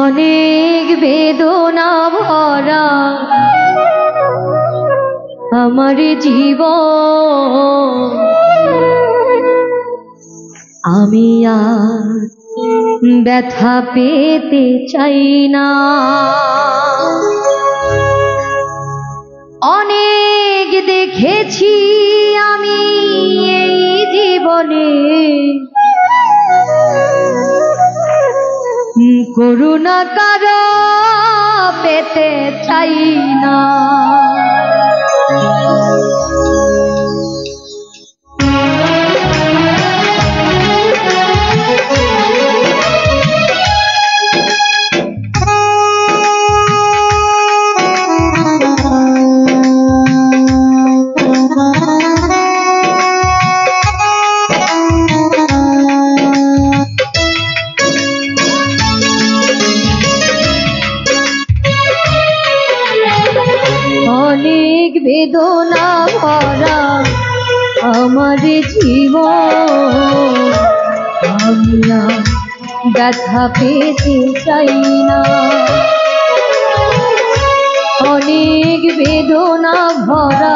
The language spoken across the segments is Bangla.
অনেক বেদনা ভরা আমার জীবন, আমি আর ব্যথা পেতে চাই না। অনেক দেখেছি আমি এই জীবনে, করুণা কারো পেতে চাই না। অনেক বেদনা ভরা আমার জীবন, আমি আর ব্যথা পেতে চাই না। অনেক বেদনা ভরা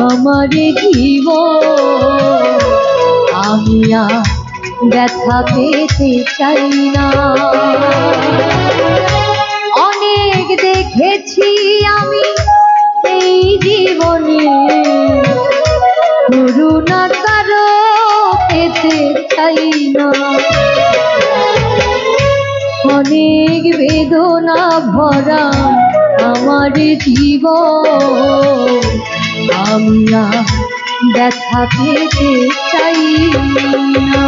আমার জীবন, আমি আর ব্যথা পেতে চাই না। অনেক দেখেছি আমি এই জীবনে, করুণা কারো পেতে চাই না। অনেক বেদনা ভরা আমার জীবন, আমি আর ব্যথা পেতে চাই না।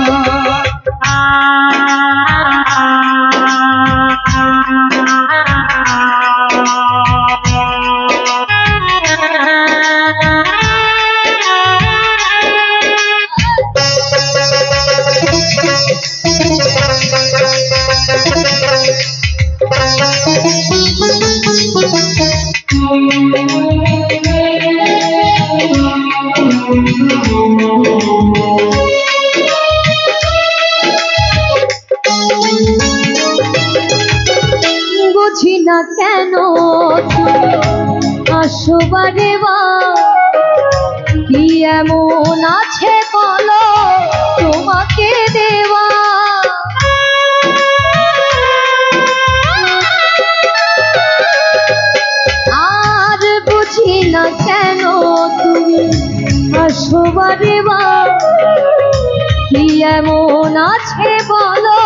বুঝি না কেন আসো বারে বার, কি এমন আছে বলো তোমাকে দেওয়া। আর বুঝি না কেন তুমি আসো বারে বার, কি এমন আছে বলো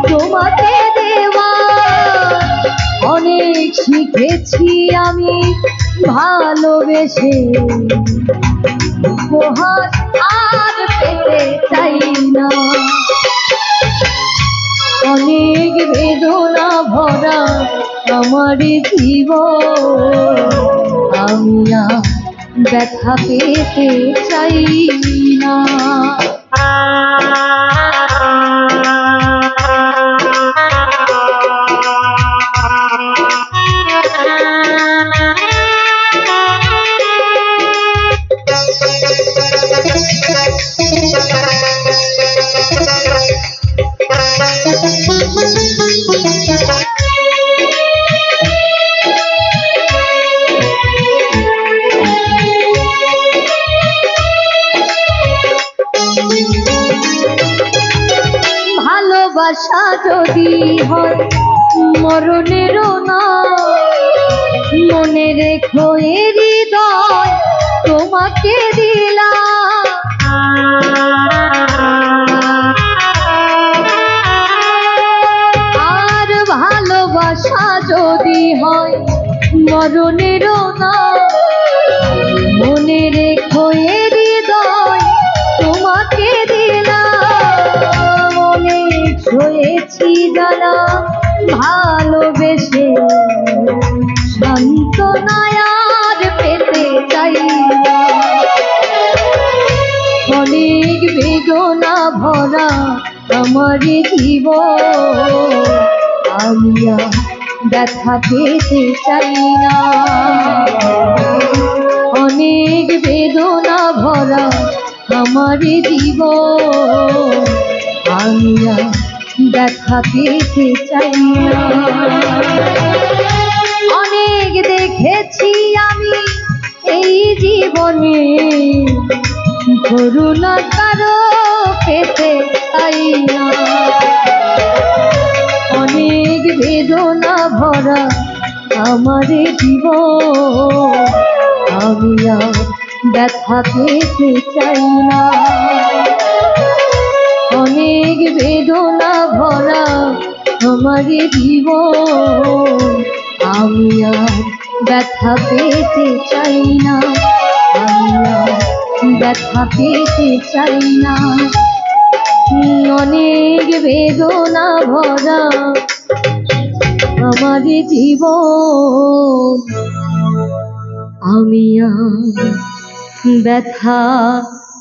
তোমাকে দেওয়া। অনেক শিখেছি আমি ভালোবেসে, উপহার আর পেতে চাই না। অনেক বেদনা ভরা আমার জীবন, আমি আর ব্যথা পেতে চাই না। ভালোবাসা যদি হয় মরণেরও না, মনে রেখো এ হৃদয় তোমাকে দিলাম। আর ভালোবাসা যদি হয় মরণেরও না, মনে রেখো এ হৃদয় তোমাকে দিলাম। অনেক হয়েছি জানা ভালোবেসে, সান্ত্বনা আর পেতে চাই না। অনেক বেদনা ভরা আমার জীবন, আমি আর ব্যথা পেতে চাই না। অনেক বেদনা ভরা আমার জীবন, আমি আর ব্যথা পেতে চাই না। অনেক দেখেছি আমি এই জীবনে, করুণা কারো পেতে চাই না। অনেক বেদনা ভরা আমার জীবন, আমি আর ব্যথা পেতে চাই না। অনেক বেদনা ভরা আমার জীবন, আমি আর ব্যথা পেতে চাই না। আমি আর ব্যথা পেতে চাই না। অনেক বেদনা ভরা আমার জীবন, আমি আর ব্যথা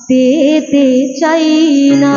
পেতে চাই না।